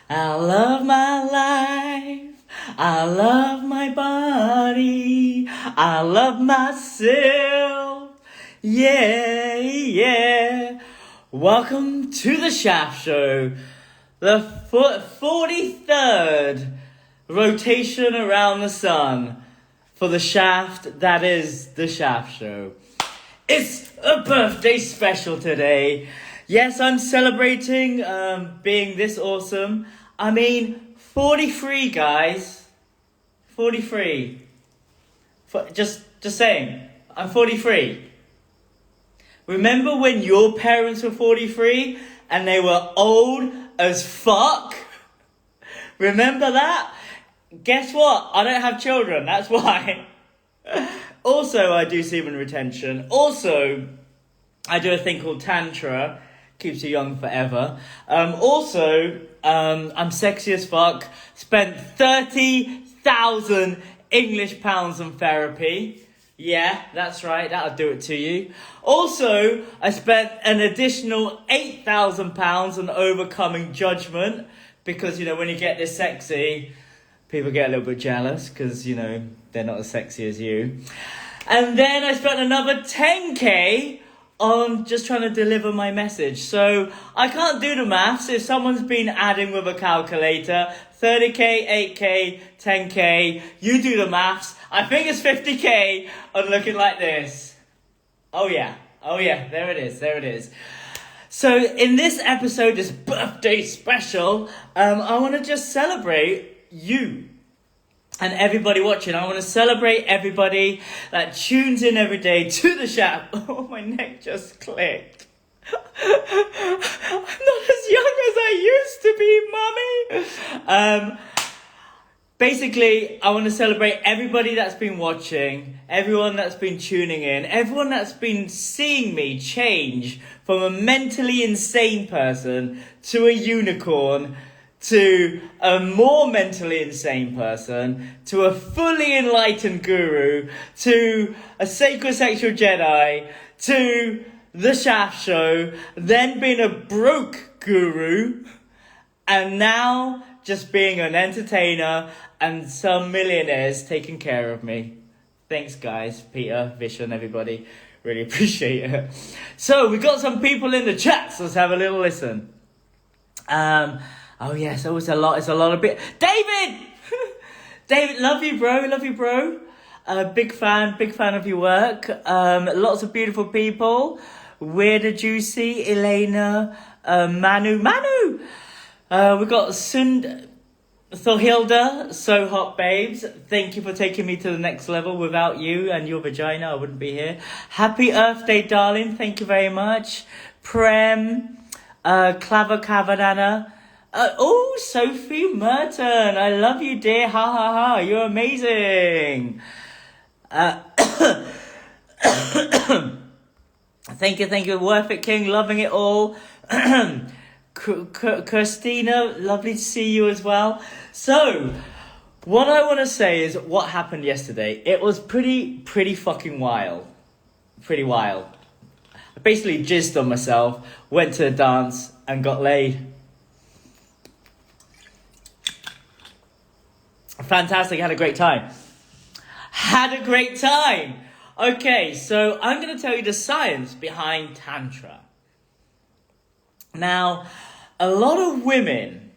I love my life. I love my body. I love myself. Yeah, yeah. Welcome to the Shaft Show. The 43rd rotation around the sun for the Shaft that is the Shaft Show. It's a birthday special today. Yes, I'm celebrating being this awesome. I mean, 43, guys. 43. Just saying, I'm 43. Remember when your parents were 43 and they were old as fuck? Remember that? Guess what? I don't have children, that's why. Also, I do semen retention. Also, I do a thing called Tantra. Keeps you young forever. I'm sexy as fuck. Spent 30,000 English pounds on therapy. Yeah, that's right. That'll do it to you. Also, I spent an additional £8,000 on overcoming judgment. Because, when you get this sexy, people get a little bit jealous. Because, they're not as sexy as you. And then I spent another 10k on just trying to deliver my message. So I can't do the maths. If someone's been adding with a calculator, 30k, 8k, 10k, you do the maths. I think it's 50k on looking like this. Oh yeah, there it is. So in this episode, this birthday special, I want to just celebrate you. And everybody watching, I want to celebrate everybody that tunes in every day to the Shaft. Oh, my neck just clicked. I'm not as young as I used to be, Mummy. Basically, I want to celebrate everybody that's been watching, everyone that's been tuning in, everyone that's been seeing me change from a mentally insane person to a unicorn, to a more mentally insane person, to a fully enlightened guru, to a sacred sexual Jedi, to the Shaft Show, then being a broke guru, and now just being an entertainer and some millionaires taking care of me. Thanks, guys. Peter, Vishan, everybody. Really appreciate it. So, we got some people in the chat, so let's have a little listen. Oh yes, it's a lot of bit. David! David, love you, bro. Big fan of your work. Lots of beautiful people. Weirder Juicy, Elena, Manu. We've got Thorhilda, so hot babes. Thank you for taking me to the next level. Without you and your vagina, I wouldn't be here. Happy Earth Day, darling. Thank you very much. Prem, Clava Cavadana. Sophie Merton, I love you, dear. Ha ha ha, you're amazing. Thank you, Worth It King, loving it all. Christina, lovely to see you as well. So, what I want to say is what happened yesterday. It was pretty fucking wild. Pretty wild. I basically jizzed on myself, went to a dance, and got laid. Fantastic, had a great time. Okay, so I'm going to tell you the science behind Tantra. Now, a lot of women,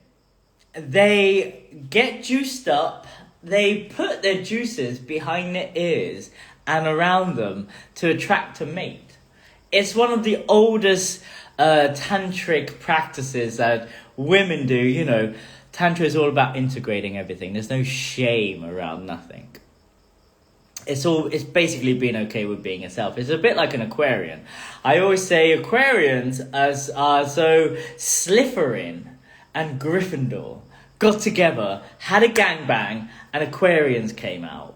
they get juiced up, they put their juices behind their ears and around them to attract a mate. It's one of the oldest tantric practices that women do, Tantra is all about integrating everything. There's no shame around nothing. It's basically being okay with being yourself. It's a bit like an Aquarian. I always say Aquarians are so Slytherin and Gryffindor got together, had a gangbang, and Aquarians came out.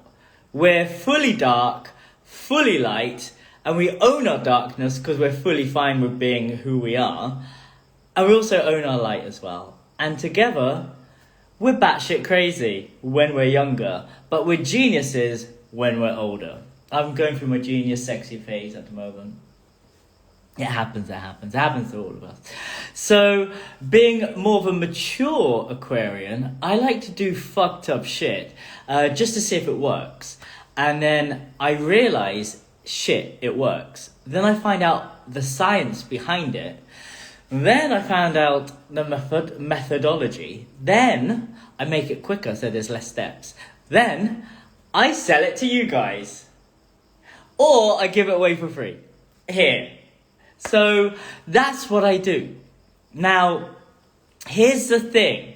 We're fully dark, fully light, and we own our darkness because we're fully fine with being who we are. And we also own our light as well. And together, we're batshit crazy when we're younger, but we're geniuses when we're older. I'm going through my genius sexy phase at the moment. It happens to all of us. So, being more of a mature Aquarian, I like to do fucked up shit just to see if it works. And then I realize, shit, it works. Then I find out the science behind it. Then I found out the methodology. Then I make it quicker so there's less steps. Then I sell it to you guys. Or I give it away for free. Here. So that's what I do. Now, here's the thing.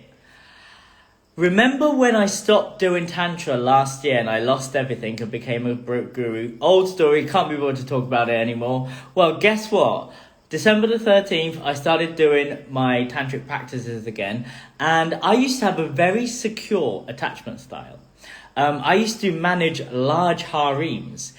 Remember when I stopped doing Tantra last year and I lost everything and became a broke guru? Old story, can't be bothered to talk about it anymore. Well, guess what? December the 13th, I started doing my tantric practices again. And I used to have a very secure attachment style. I used to manage large harems.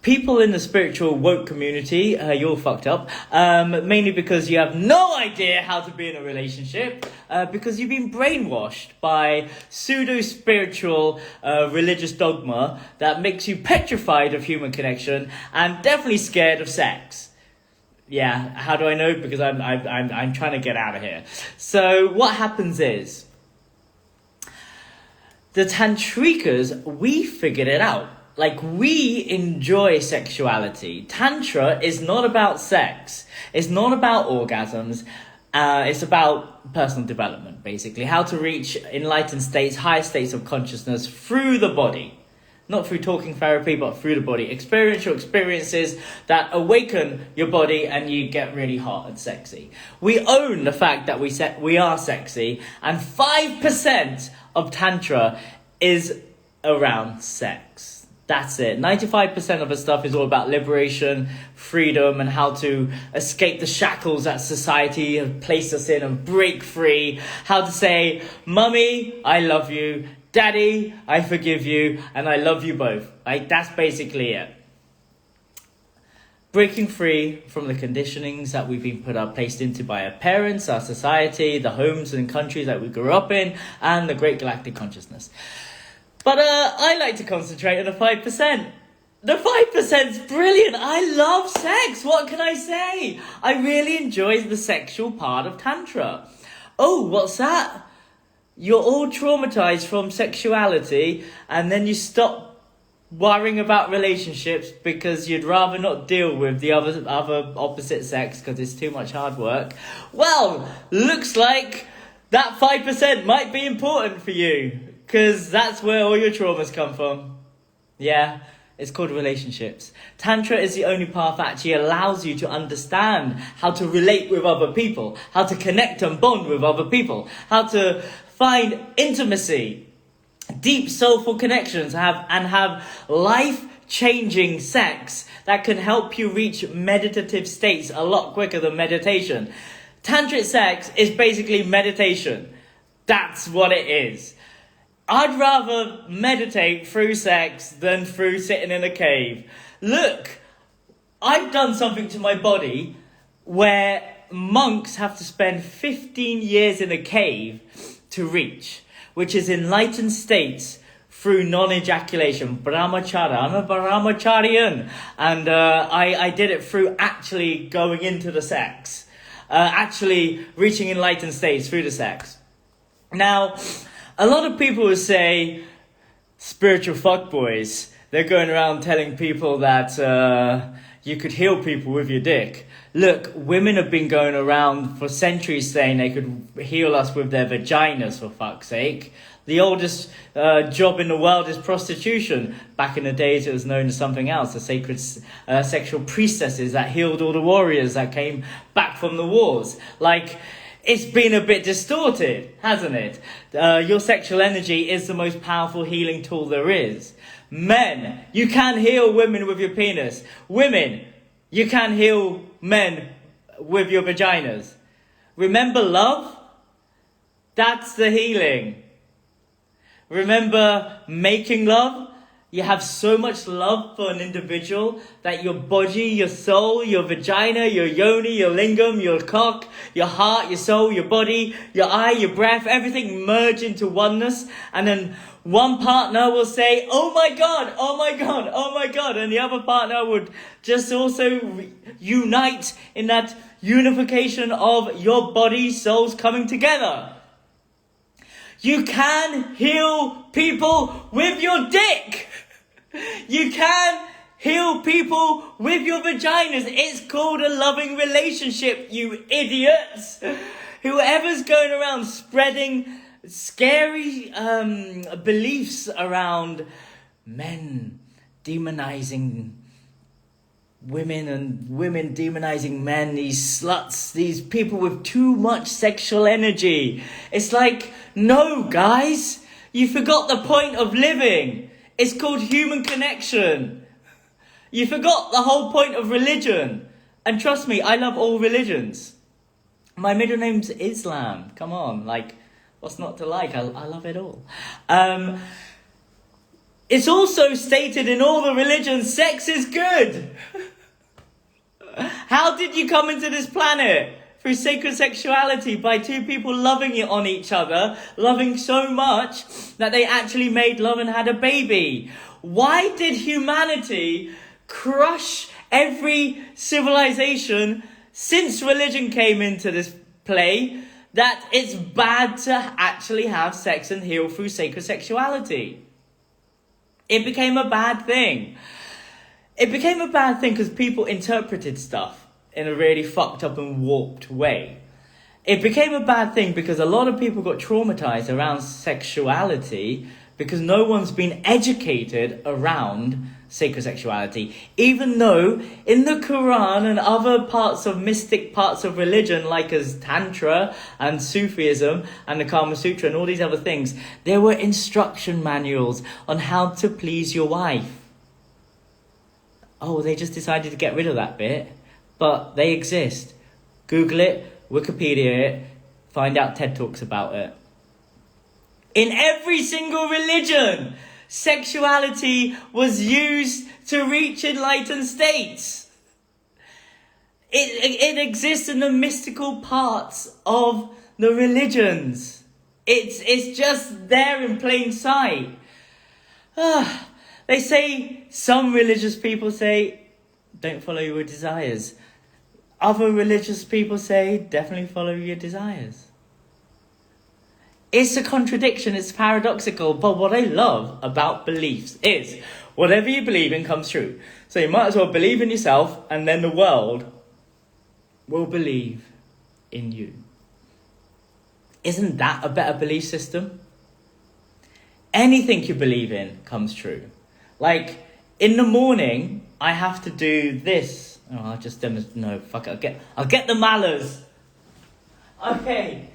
People in the spiritual woke community, you're all fucked up, mainly because you have no idea how to be in a relationship, because you've been brainwashed by pseudo-spiritual religious dogma that makes you petrified of human connection and definitely scared of sex. Yeah, how do I know? Because I'm trying to get out of here. So what happens is, the Tantrikas, we figured it out. Like, we enjoy sexuality. Tantra is not about sex. It's not about orgasms. It's about personal development, basically. How to reach enlightened states, higher states of consciousness through the body. Not through talking therapy, but through the body. Experiential experiences that awaken your body and you get really hot and sexy. We own the fact that we are sexy, and 5% of Tantra is around sex. That's it. 95% of the stuff is all about liberation, freedom, and how to escape the shackles that society has placed us in and break free. How to say, Mummy, I love you. Daddy, I forgive you. And I love you both. That's basically it. Breaking free from the conditionings that we've been placed into by our parents, our society, the homes and countries that we grew up in, and the great galactic consciousness. But I like to concentrate on the 5%. The 5%'s brilliant. I love sex. What can I say? I really enjoy the sexual part of Tantra. Oh, what's that? You're all traumatized from sexuality, and then you stop worrying about relationships because you'd rather not deal with the other opposite sex because it's too much hard work. Well, looks like that 5% might be important for you. Because that's where all your traumas come from. Yeah, it's called relationships. Tantra is the only path that actually allows you to understand how to relate with other people, how to connect and bond with other people, how to find intimacy, deep soulful connections, and have life-changing sex that can help you reach meditative states a lot quicker than meditation. Tantric sex is basically meditation. That's what it is. I'd rather meditate through sex than through sitting in a cave. Look, I've done something to my body where monks have to spend 15 years in a cave to reach, which is enlightened states through non-ejaculation. Brahmacharya. I'm a Brahmacharian. And I did it through actually going into the sex. Actually reaching enlightened states through the sex. Now, a lot of people will say, spiritual fuckboys, they're going around telling people that you could heal people with your dick. Look, women have been going around for centuries saying they could heal us with their vaginas, for fuck's sake. The oldest job in the world is prostitution. Back in the days, it was known as something else, the sacred sexual priestesses that healed all the warriors that came back from the wars. Like, it's been a bit distorted, hasn't it? Your sexual energy is the most powerful healing tool there is. Men, you can heal women with your penis. Women, you can heal men with your vaginas. Remember love? That's the healing. Remember making love? You have so much love for an individual that your body, your soul, your vagina, your yoni, your lingam, your cock, your heart, your soul, your body, your eye, your breath, everything merge into oneness. And then one partner will say, oh my God, oh my God, oh my God. And the other partner would just also unite in that unification of your body, souls coming together. You can heal people with your dick. You can heal people with your vaginas. It's called a loving relationship, you idiots. Whoever's going around spreading scary beliefs around men demonizing women and women demonizing men, these sluts, these people with too much sexual energy. It's like, no, guys, you forgot the point of living. It's called human connection. You forgot the whole point of religion. And trust me, I love all religions. My middle name's Islam. Come on, like, what's not to like? I love it all. It's also stated in all the religions, sex is good. How did you come into this planet? Through sacred sexuality, by two people loving it on each other, loving so much that they actually made love and had a baby. Why did humanity crush every civilization since religion came into this play that it's bad to actually have sex and heal through sacred sexuality? It became a bad thing. It became a bad thing because people interpreted stuff in a really fucked up and warped way. It became a bad thing because a lot of people got traumatized around sexuality because no one's been educated around sacred sexuality. Even though in the Quran and other parts of mystic parts of religion, like as Tantra and Sufism and the KAMASUTRA and all these other things, there were instruction manuals on how to please your wife. Oh, they just decided to get rid of that bit. But they exist. Google it, Wikipedia it, find out TED Talks about it. In every single religion, sexuality was used to reach enlightened states. It exists in the mystical parts of the religions. It's just there in plain sight. They say, some religious people say, don't follow your desires. Other religious people say, definitely follow your desires. It's a contradiction, it's paradoxical, but what I love about beliefs is, whatever you believe in comes true. So you might as well believe in yourself, and then the world will believe in you. Isn't that a better belief system? Anything you believe in comes true. Like, in the morning, I have to do this. Oh, I'll just demonstrate. No, fuck it. I'll get the mallards. Okay.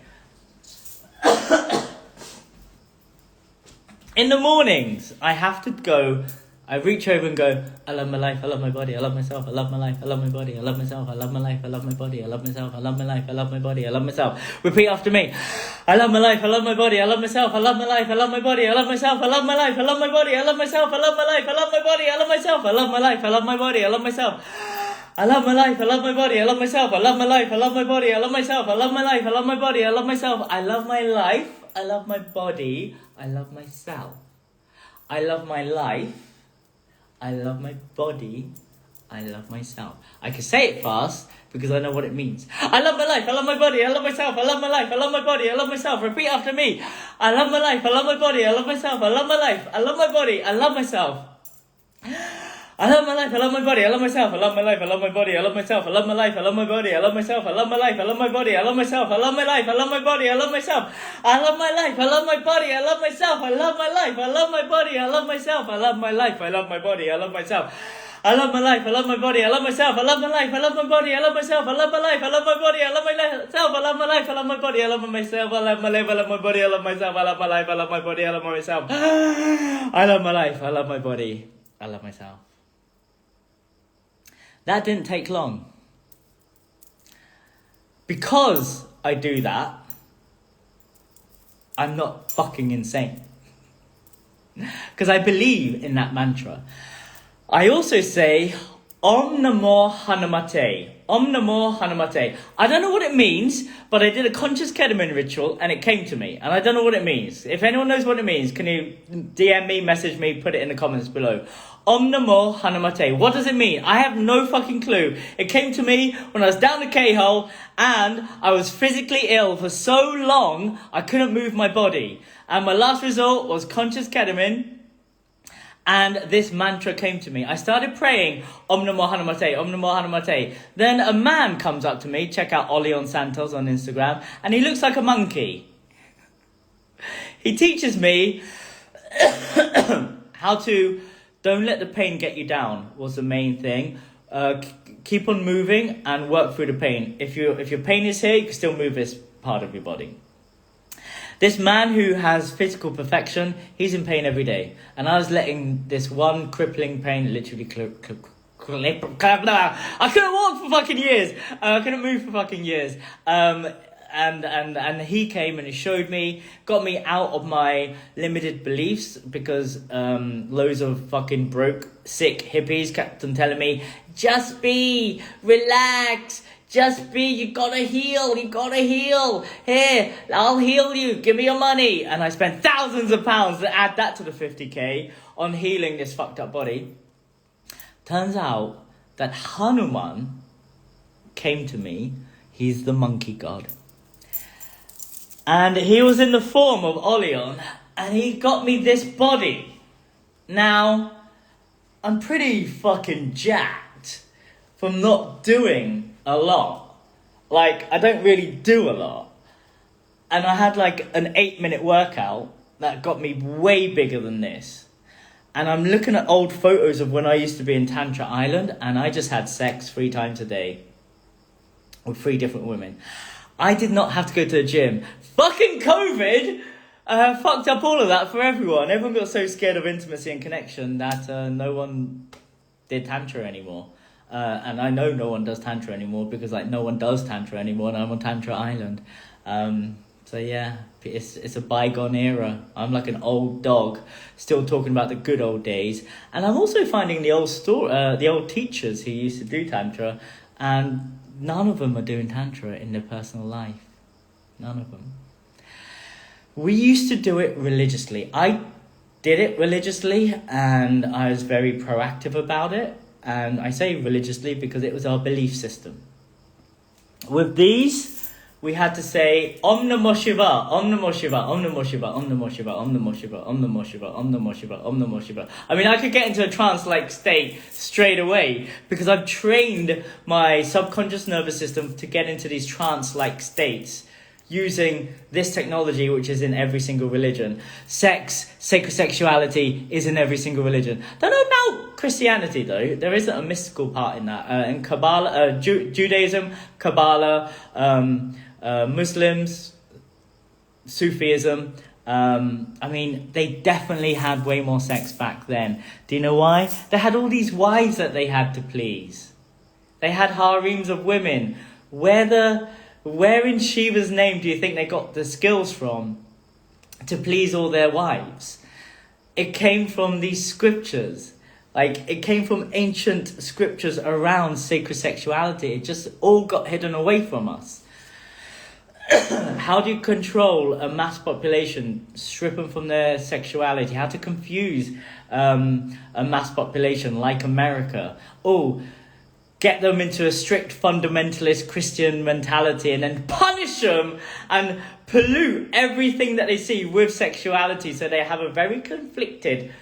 In the mornings, I have to go. I reach over and go, I love my life, I love my body, I love myself, I love my life, I love my body, I love myself, I love my life, I love my body, I love myself, I love my life, I love my body, I love myself. Repeat after me. I love my life, I love my body, I love myself, I love my life, I love my body, I love myself, I love my life, I love my body, I love myself, I love my life, I love my body, I love myself, I love my life, I love my body, I love myself. I love my life, I love my body, I love myself, I love my life, I love my body, I love myself, I love my life, I love my body, I love myself, I love my life, I love my body, I love myself. I love my life, I love my body, I love myself. I can say it fast because I know what it means. I love my life, I love my body, I love myself, I love my life, I love my body, I love myself. Repeat after me. I love my life, I love my body, I love myself, I love my life, I love my body, I love myself. I love my life, I love my body, I love myself, I love my life, I love my body, I love myself, I love my life, I love my body, I love myself, I love my life, I love my body, I love myself, I love my life, I love my body, I love myself, I love my life, I love my body, I love myself, I love my life, I love my body, I love myself, I love my life, I love my body, I love myself. I love my life, I love my body, I love myself, I love my life, I love my body, I love myself, I love my life, I love my body, I love myself, I love my life, I love my body, I love myself, I love my life, I love my body, I love myself, I love my life, I love my body, I love myself. I love my life, I love my body, I love myself. That didn't take long. Because I do that, I'm not fucking insane. Because I believe in that mantra. I also say, Om Namo Hanumate. Om Namo Hanumate. I don't know what it means, but I did a conscious ketamine ritual and it came to me. And I don't know what it means. If anyone knows what it means, can you DM me, message me, put it in the comments below. Om Namo Hanumate. What does it mean? I have no fucking clue. It came to me when I was down the K-hole and I was physically ill for so long I couldn't move my body. And my last result was conscious ketamine. And this mantra came to me. I started praying, Om Namo Hanumate, Om Namo Hanumate. Then a man comes up to me, check out Olion Santos on Instagram, and he looks like a monkey. He teaches me how to, don't let the pain get you down, was the main thing. Keep on moving and work through the pain. If your pain is here, you can still move this part of your body. This man who has physical perfection, he's in pain every day. And I was letting this one crippling pain literally I couldn't walk for fucking years. I couldn't move for fucking years. And he came and he showed me, got me out of my limited beliefs because loads of fucking broke, sick hippies kept on telling me, just be, relax, just be, you gotta heal. Here, I'll heal you, give me your money. And I spent thousands of pounds to add that to the 50k on healing this fucked up body. Turns out that Hanuman came to me. He's the monkey god. And he was in the form of Olion. And he got me this body. Now, I'm pretty fucking jacked from not doing a lot. Like, I don't really do a lot. And I had like an 8-minute workout that got me way bigger than this. And I'm looking at old photos of when I used to be in Tantra Island and I just had sex 3 times a day with 3 different women. I did not have to go to the gym. Fucking COVID fucked up all of that for everyone. Everyone got so scared of intimacy and connection that no one did Tantra anymore. And I know no one does Tantra anymore because like no one does Tantra anymore and I'm on Tantra Island. So yeah, it's a bygone era. I'm like an old dog still talking about the good old days. And I'm also finding the old teachers who used to do Tantra, and none of them are doing Tantra in their personal life. None of them. We used to do it religiously. I did it religiously and I was very proactive about it. And I say religiously because it was our belief system. With these, we had to say Om Namo Shiva, Om Namo Shiva, Om Namo Shiva, Om Namo Shiva, Om Namo Shiva, Om Namo Shiva, Om Namo Shiva, Om Namo Shiva. I mean, I could get into a trance-like state straight away because I've trained my subconscious nervous system to get into these trance-like states using this technology, which is in every single religion. Sex, sacred sexuality is in every single religion. Don't know about Christianity though. There isn't a mystical part in that. In Kabbalah, Judaism, Kabbalah, Muslims, Sufism. I mean, they definitely had way more sex back then. Do you know why? They had all these wives that they had to please. They had harems of women. Where in Shiva's name do you think they got the skills from to please all their wives? It came from these scriptures. Like, it came from ancient scriptures around sacred sexuality. It just all got hidden away from us. How do you control a mass population, strip them from their sexuality? How to confuse a mass population like America? Get them into a strict fundamentalist Christian mentality and then punish them and pollute everything that they see with sexuality so they have a very conflicted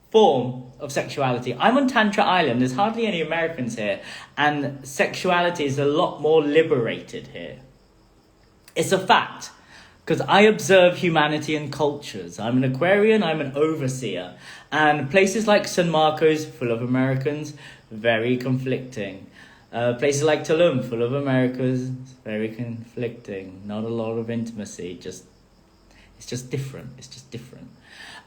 form of sexuality. I'm on Tantra Island, there's hardly any Americans here, and sexuality is a lot more liberated here. It's a fact, because I observe humanity and cultures. I'm an Aquarian, I'm an overseer, and places like San Marcos, full of Americans, very conflicting. Places like Tulum, full of Americans, very conflicting. Not a lot of intimacy, it's just different. It's just different.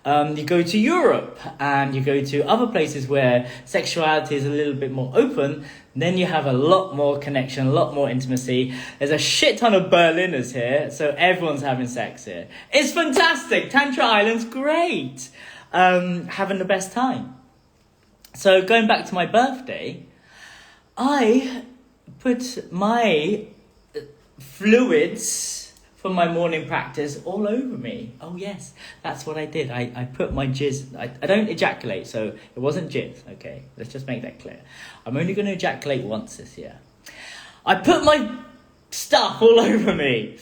You go to Europe and you go to other places where sexuality is a little bit more open, then you have a lot more connection, a lot more intimacy. There's a shit ton of Berliners here, so everyone's having sex here. It's fantastic. Tantra Island's great. Having the best time. So going back to my birthday, I put my fluids from my morning practice all over me. Oh yes, that's what I did. I put my jizz. I don't ejaculate, so it wasn't jizz. Okay, let's just make that clear. I'm only going to ejaculate once this year. I put my stuff all over me,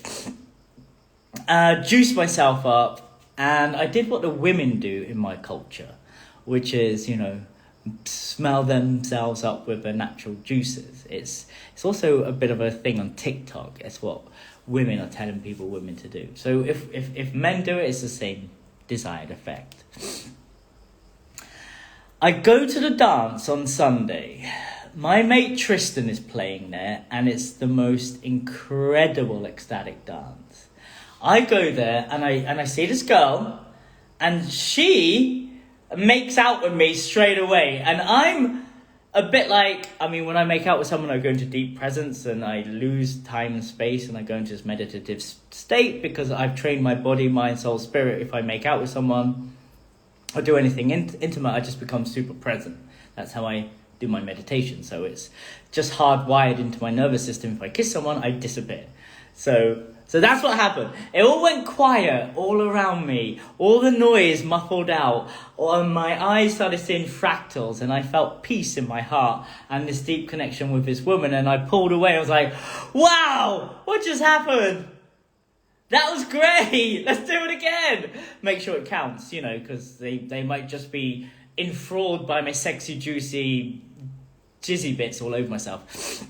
juiced myself up, and I did what the women do in my culture, which is, smell themselves up with their natural juices. It's also a bit of a thing on TikTok. It's what women are telling women to do. So if men do it, it's the same desired effect. I go to the dance on Sunday. My mate Tristan is playing there, and it's the most incredible ecstatic dance. I go there and I see this girl, and she makes out with me straight away. And I'm a bit like, when I make out with someone, I go into deep presence and I lose time and space, and I go into this meditative state because I've trained my body, mind, soul, spirit. If I make out with someone or do anything intimate, I just become super present. That's how I do my meditation. So it's just hardwired into my nervous system. If I kiss someone, I disappear. So that's what happened. It all went quiet all around me. All the noise muffled out. My eyes started seeing fractals, and I felt peace in my heart and this deep connection with this woman. And I pulled away. I was like, wow, what just happened? That was great. Let's do it again. Make sure it counts, because they might just be enthralled by my sexy, juicy, jizzy bits all over myself.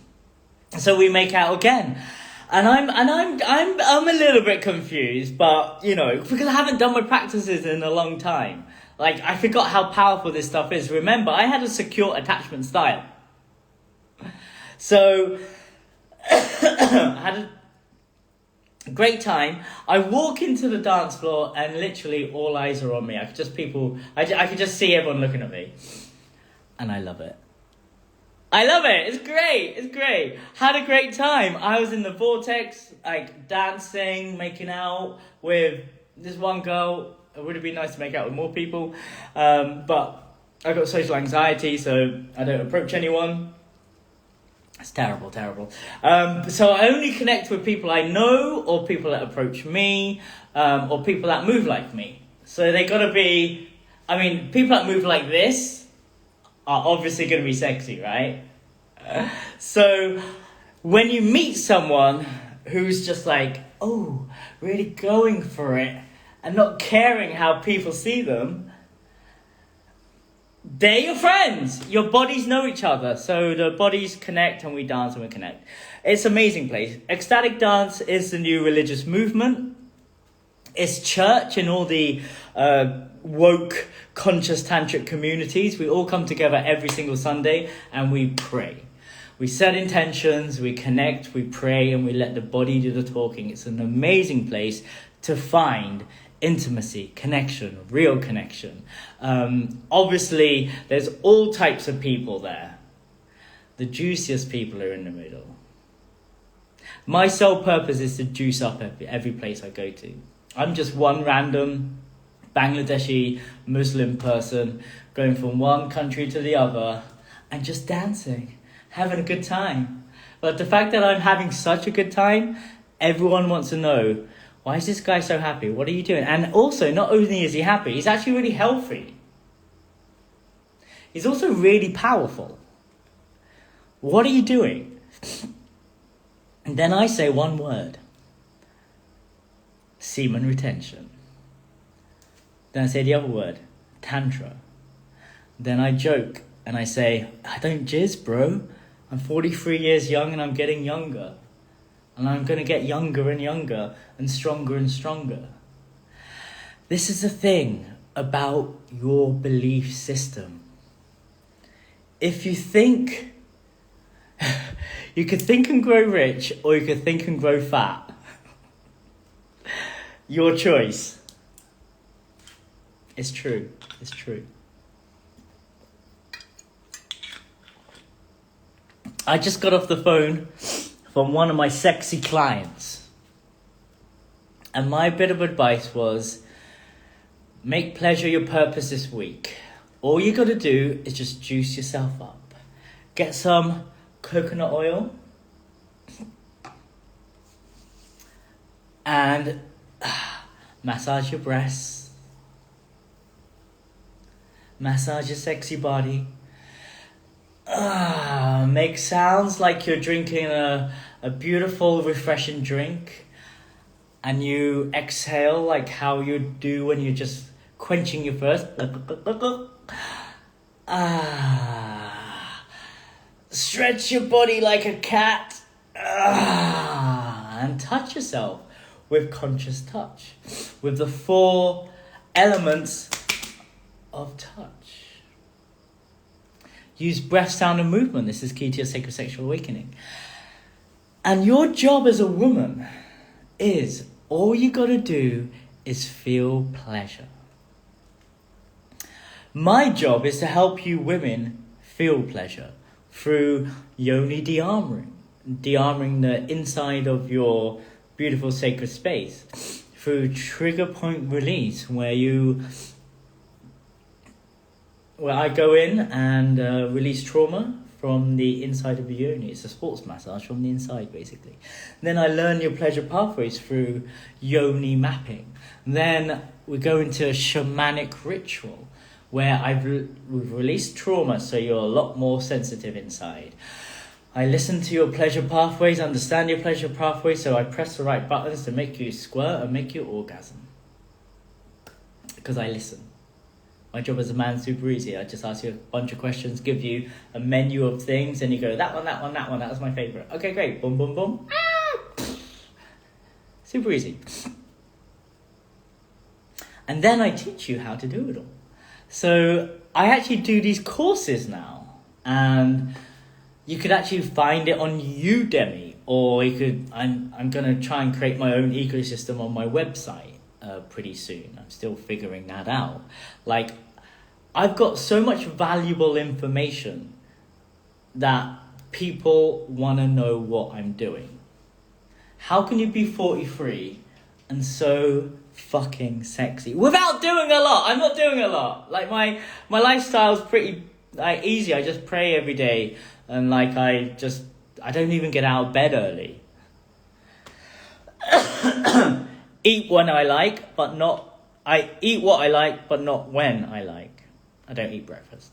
So we make out again. And I'm a little bit confused, but because I haven't done my practices in a long time. Like, I forgot how powerful this stuff is. Remember, I had a secure attachment style. So I had a great time. I walk into the dance floor and literally all eyes are on me. I could just see everyone looking at me. And I love it. It's great. Had a great time. I was in the vortex, like dancing, making out with this one girl. It would have been nice to make out with more people. But I got social anxiety, so I don't approach anyone. It's terrible. So I only connect with people I know, or people that approach me, or people that move like me. So they gotta be, people that move like this are obviously going to be sexy, right? So when you meet someone who's just like, really going for it and not caring how people see them, they're your friends. Your bodies know each other. So the bodies connect and we dance and we connect. It's an amazing place. Ecstatic dance is the new religious movement. It's church in all the woke, conscious tantric communities. We all come together every single Sunday and we pray. We set intentions, we connect, we pray, and we let the body do the talking. It's an amazing place to find intimacy, connection, real connection. Obviously, there's all types of people there. The juiciest people are in the middle. My sole purpose is to juice up every place I go to. I'm just one random Bangladeshi Muslim person going from one country to the other and just dancing, having a good time. But the fact that I'm having such a good time, everyone wants to know, why is this guy so happy? What are you doing? And also, not only is he happy, he's actually really healthy. He's also really powerful. What are you doing? And then I say one word. Semen retention. Then I say the other word, Tantra. Then I joke and I say, I don't jizz, bro. I'm 43 years young and I'm getting younger. And I'm going to get younger and younger and stronger. This is the thing about your belief system. If you think, you could think and grow rich, or you could think and grow fat. Your choice. It's true. I just got off the phone from one of my sexy clients. And my bit of advice was, make pleasure your purpose this week. All you got to do is just juice yourself up. Get some coconut oil, And massage your breasts. Massage your sexy body. Make sounds like you're drinking a beautiful, refreshing drink. And you exhale like how you do when you're just quenching your thirst. Stretch your body like a cat. And touch yourself with conscious touch. With the 4 elements of touch. Use breath, sound, and movement. This is key to your sacred sexual awakening. And your job as a woman is, all you gotta do is feel pleasure. My job is to help you women feel pleasure through yoni de-armoring. De-armoring the inside of your beautiful sacred space. Through trigger point release, where I go in and release trauma from the inside of the yoni. It's a sports massage from the inside, basically. Then I learn your pleasure pathways through yoni mapping. Then we go into a shamanic ritual where we've released trauma, so you're a lot more sensitive inside. I listen to your pleasure pathways, understand your pleasure pathways, so I press the right buttons to make you squirt and make you orgasm. Because I listen. My job as a man is super easy. I just ask you a bunch of questions, give you a menu of things, and you go, that one, that was my favourite. Okay, great. Boom, boom, boom. Super easy. And then I teach you how to do it all. So I actually do these courses now, and you could actually find it on Udemy, or I'm going to try and create my own ecosystem on my website pretty soon. I'm still figuring that out. Like, I've got so much valuable information that people want to know what I'm doing. How can you be 43 and so fucking sexy without doing a lot? I'm not doing a lot. Like, my lifestyle's pretty easy. I just pray every day, and I don't even get out of bed early. Eat when I like, but not... I eat what I like, but not when I like. I don't eat breakfast.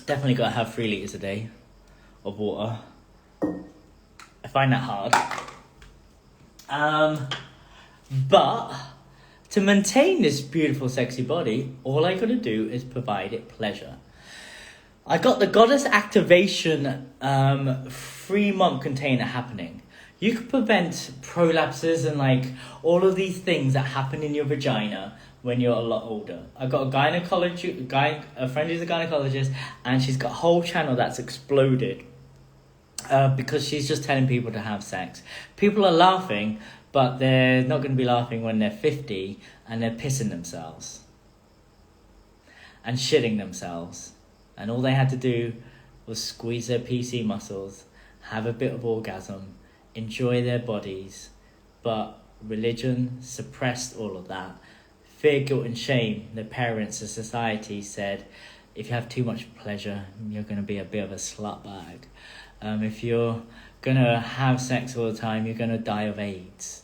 Definitely got to have 3 litres a day of water. I find that hard. But to maintain this beautiful, sexy body, all I got to do is provide it pleasure. I got the Goddess Activation 3-month container happening. You can prevent prolapses and all of these things that happen in your vagina when you're a lot older. I got a friend who's a gynecologist, and she's got a whole channel that's exploded because she's just telling people to have sex. People are laughing, but they're not going to be laughing when they're 50 and they're pissing themselves and shitting themselves. And all they had to do was squeeze their PC muscles, have a bit of orgasm, enjoy their bodies. But religion suppressed all of that. Fear, guilt and shame. Their parents and society said, if you have too much pleasure, you're going to be a bit of a slut bag. If you're going to have sex all the time, you're going to die of AIDS.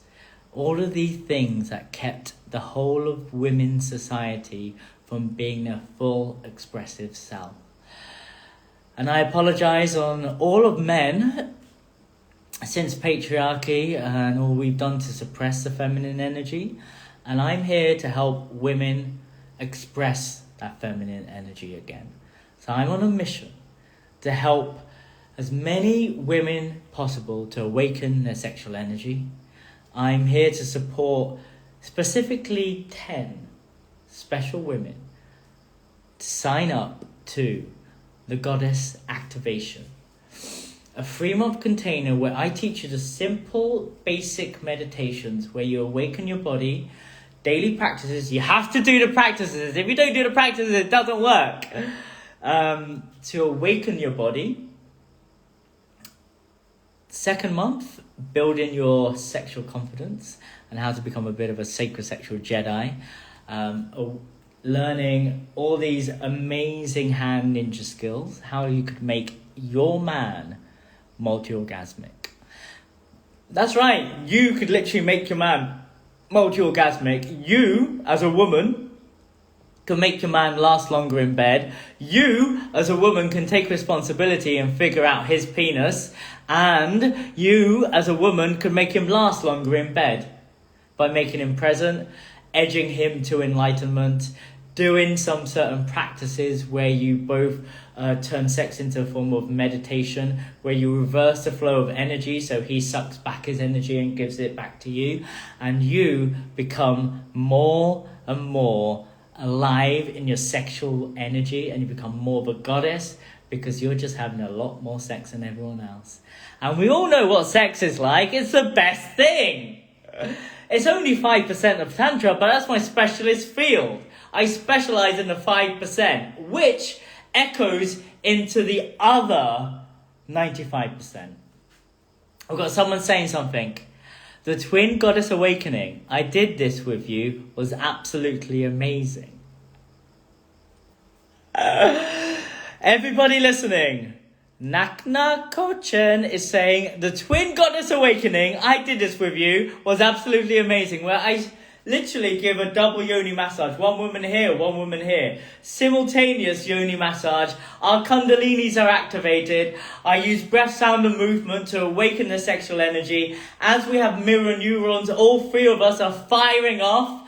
All of these things that kept the whole of women's society from being their full expressive self. And I apologise on all of men, since patriarchy and all we've done to suppress the feminine energy. And I'm here to help women express that feminine energy again. So I'm on a mission to help as many women possible to awaken their sexual energy. I'm here to support specifically 10 special women to sign up to the Goddess Activation. A 3-month container where I teach you the simple, basic meditations where you awaken your body, daily practices. You have to do the practices. If you don't do the practices, it doesn't work. To awaken your body. 2nd month, building your sexual confidence and how to become a bit of a sacred sexual Jedi. Learning all these amazing hand ninja skills, how you could make your man multi-orgasmic. That's right. You could literally make your man multi-orgasmic. You, as a woman, can make your man last longer in bed. You, as a woman, can take responsibility and figure out his penis. And you, as a woman, can make him last longer in bed by making him present, edging him to enlightenment, doing some certain practices where you both turn sex into a form of meditation, where you reverse the flow of energy, so he sucks back his energy and gives it back to you, and you become more and more alive in your sexual energy, and you become more of a goddess because you're just having a lot more sex than everyone else. And we all know what sex is like. It's the best thing. It's only 5% of Tantra, but that's my specialist field. I specialize in the 5%, which echoes into the other 95%. I've got someone saying something. The Twin Goddess Awakening, I did this with you, was absolutely amazing. Everybody listening, Nakna Kochen is saying, the Twin Goddess Awakening, I did this with you, was absolutely amazing. Where I literally give a double yoni massage. One woman here, one woman here. Simultaneous yoni massage. Our kundalinis are activated. I use breath, sound and movement to awaken the sexual energy. As we have mirror neurons, all three of us are firing off.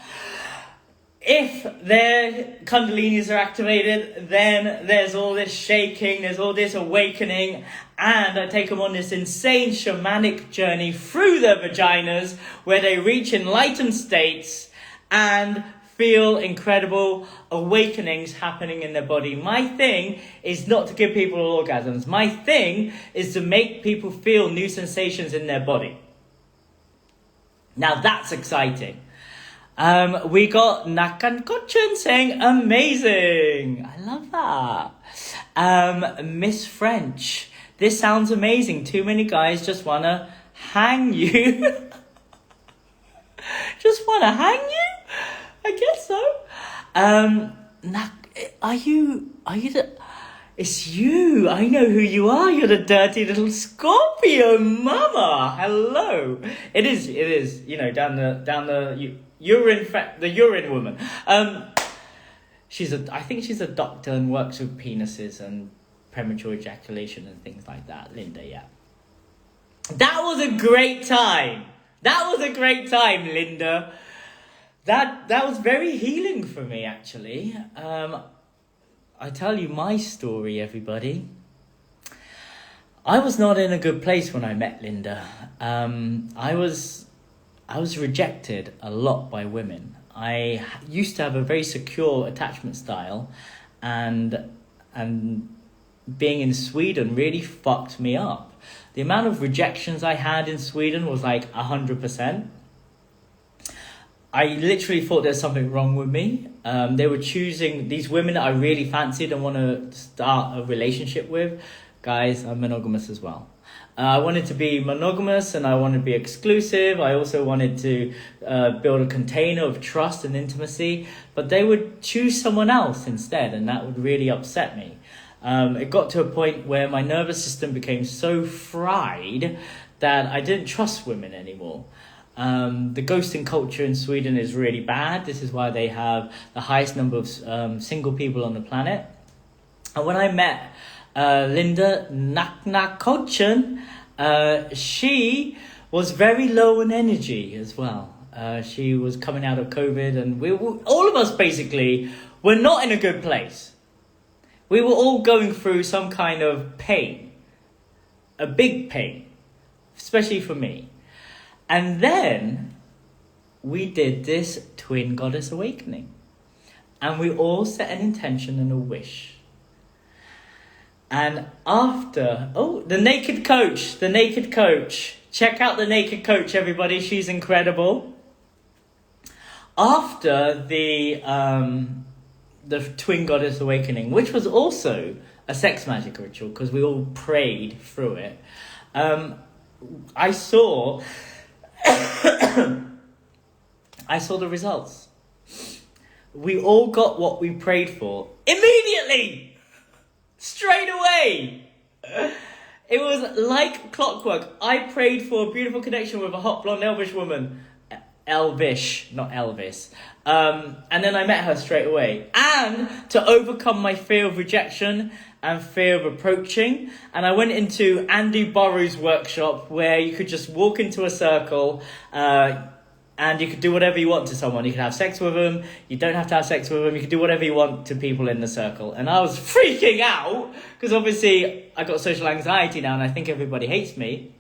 If their kundalinis are activated, then there's all this shaking, there's all this awakening, and I take them on this insane shamanic journey through their vaginas where they reach enlightened states and feel incredible awakenings happening in their body. My thing is not to give people orgasms. My thing is to make people feel new sensations in their body. Now that's exciting. We got Nakan Kochin saying amazing. I love that. Miss French, this sounds amazing. Too many guys just wanna hang you. Just wanna hang you? I guess so. Are you the? It's you. I know who you are. You're the dirty little Scorpio mama. Hello. It is. You know, down the urine woman. I think she's a doctor and works with penises and premature ejaculation and things like that. Linda, yeah. That was a great time. Linda. That was very healing for me, actually. I tell you my story, everybody. I was not in a good place when I met Linda. I was rejected a lot by women. I used to have a very secure attachment style, and being in Sweden really fucked me up. The amount of rejections I had in Sweden was like 100%. I literally thought there's something wrong with me. They were choosing these women that I really fancied and want to start a relationship with. Guys, I'm monogamous as well. I wanted to be monogamous and I wanted to be exclusive. I also wanted to build a container of trust and intimacy. But they would choose someone else instead, and that would really upset me. It got to a point where my nervous system became so fried that I didn't trust women anymore. The ghosting culture in Sweden is really bad. This is why they have the highest number of single people on the planet. And when I met Linda Naknakochen, she was very low in energy as well. She was coming out of COVID, and all of us basically were not in a good place. We were all going through some kind of pain, a big pain, especially for me. And then we did this Twin Goddess Awakening. And we all set an intention and a wish. And after, the Naked Coach. Check out the Naked Coach, everybody. She's incredible. After the Twin Goddess Awakening, which was also a sex magic ritual, because we all prayed through it, I saw the results. We all got what we prayed for immediately, straight away. It was like clockwork. I prayed for a beautiful connection with a hot blonde Elvish woman. Elvish, not Elvis. And then I met her straight away. And to overcome my fear of rejection and fear of approaching. And I went into Andy Borrow's workshop where you could just walk into a circle and you could do whatever you want to someone. You could have sex with them. You don't have to have sex with them. You could do whatever you want to people in the circle. And I was freaking out because obviously I got social anxiety now and I think everybody hates me.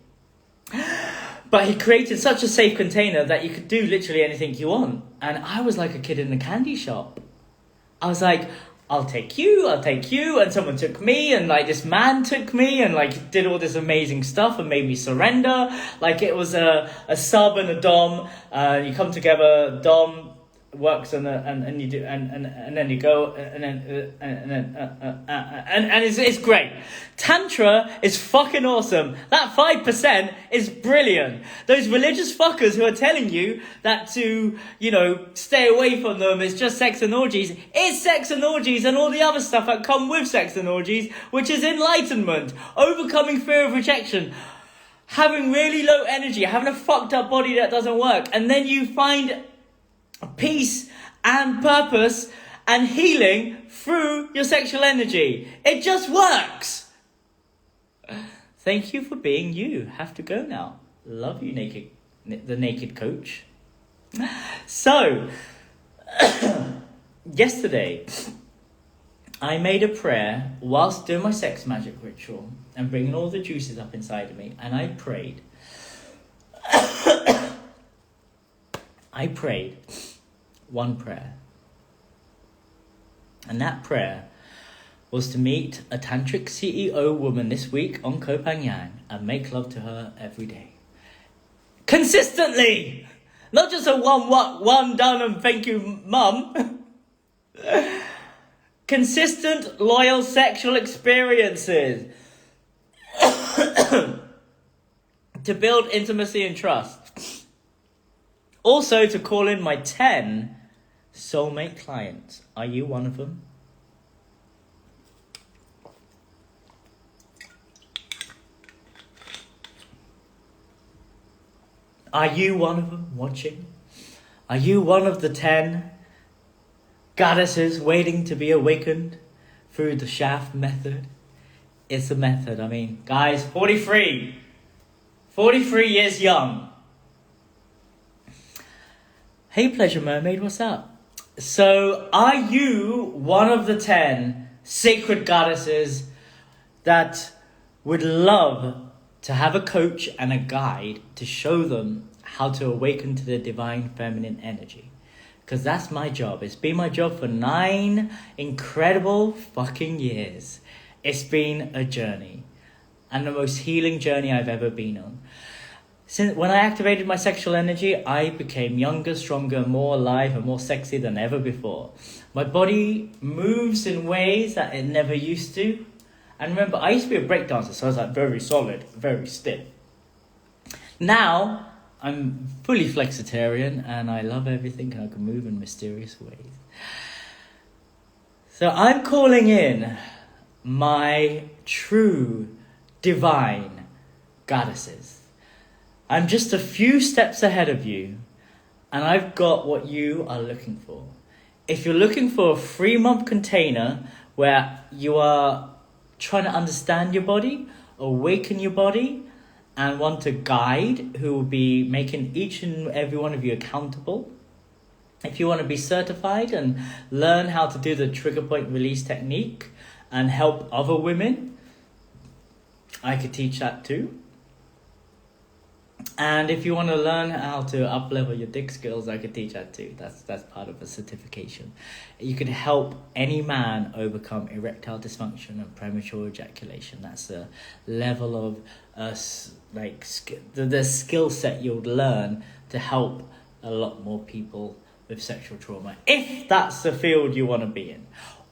But he created such a safe container that you could do literally anything you want. And I was like a kid in a candy shop. I was like, I'll take you. And someone took me and like this man took me and like did all this amazing stuff and made me surrender. Like it was a sub and a dom. You come together, dom works and you do and then you go and it's great. Tantra is fucking awesome. That 5% is brilliant. Those religious fuckers who are telling you that to, stay away from them, it's just sex and orgies. It's sex and orgies and all the other stuff that come with sex and orgies, which is enlightenment, overcoming fear of rejection, having really low energy, having a fucked up body that doesn't work, and then you find peace and purpose and healing through your sexual energy. It just works. Thank you for being you. Have to go now. Love you, the naked coach. So, yesterday, I made a prayer whilst doing my sex magic ritual and bringing all the juices up inside of me, and I prayed. I prayed one prayer. And that prayer was to meet a tantric CEO woman this week on Koh Phangan and make love to her every day. Consistently! Not just a one done and thank you, mum. Consistent, loyal sexual experiences. To build intimacy and trust. Also to call in my 10 soulmate clients. Are you one of them? Are you one of them watching? Are you one of the 10 goddesses waiting to be awakened through the shaft method? It's a method. I mean, guys, 43 years young. Hey, Pleasure Mermaid, what's up? So, are you one of the 10 sacred goddesses that would love to have a coach and a guide to show them how to awaken to the divine feminine energy? Because that's my job. It's been my job for 9 incredible fucking years. It's been a journey. And the most healing journey I've ever been on. Since when I activated my sexual energy, I became younger, stronger, more alive and more sexy than ever before. My body moves in ways that it never used to. And remember, I used to be a breakdancer, so I was like very solid, very stiff. Now, I'm fully flexitarian and I love everything and I can move in mysterious ways. So I'm calling in my true divine goddesses. I'm just a few steps ahead of you, and I've got what you are looking for. If you're looking for a 3-month container where you are trying to understand your body, awaken your body, and want a guide who will be making each and every one of you accountable. If you want to be certified and learn how to do the trigger point release technique and help other women, I could teach that too. And if you want to learn how to up-level your dick skills, I could teach that too. That's part of a certification. You can help any man overcome erectile dysfunction and premature ejaculation. That's a level of the skill set you'll learn to help a lot more people with sexual trauma, if that's the field you want to be in.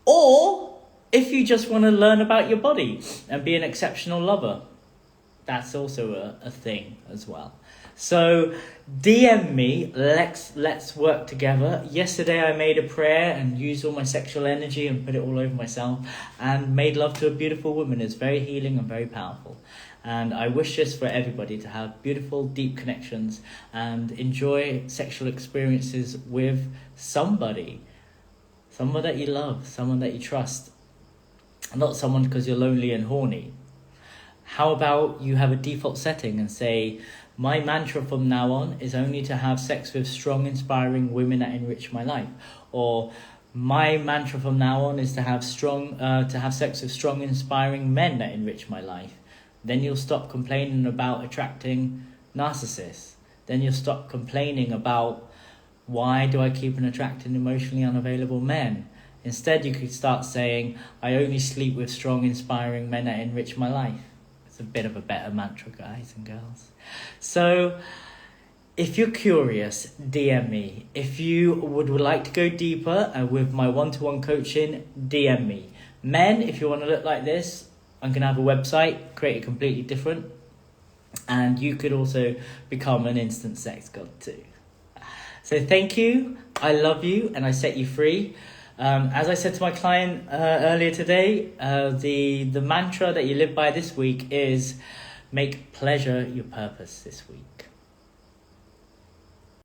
Or if you just want to learn about your body and be an exceptional lover. That's also a thing as well. So DM me, let's work together. Yesterday I made a prayer and used all my sexual energy and put it all over myself and made love to a beautiful woman. It's very healing and very powerful. And I wish this for everybody, to have beautiful, deep connections and enjoy sexual experiences with somebody. Someone that you love, someone that you trust. Not someone because you're lonely and horny. How about you have a default setting and say, my mantra from now on is only to have sex with strong, inspiring women that enrich my life. Or my mantra from now on is to have sex with strong, inspiring men that enrich my life. Then you'll stop complaining about attracting narcissists. Then you'll stop complaining about, why do I keep on attracting emotionally unavailable men? Instead, you could start saying, I only sleep with strong, inspiring men that enrich my life. It's a bit of a better mantra, guys and girls. So, if you're curious, DM me. If you would like to go deeper with my one-to-one coaching, DM me. Men, if you want to look like this, I'm going to have a website, create it completely different. And you could also become an instant sex god too. So thank you, I love you, and I set you free. As I said to my client earlier today, the mantra that you live by this week is make pleasure your purpose this week.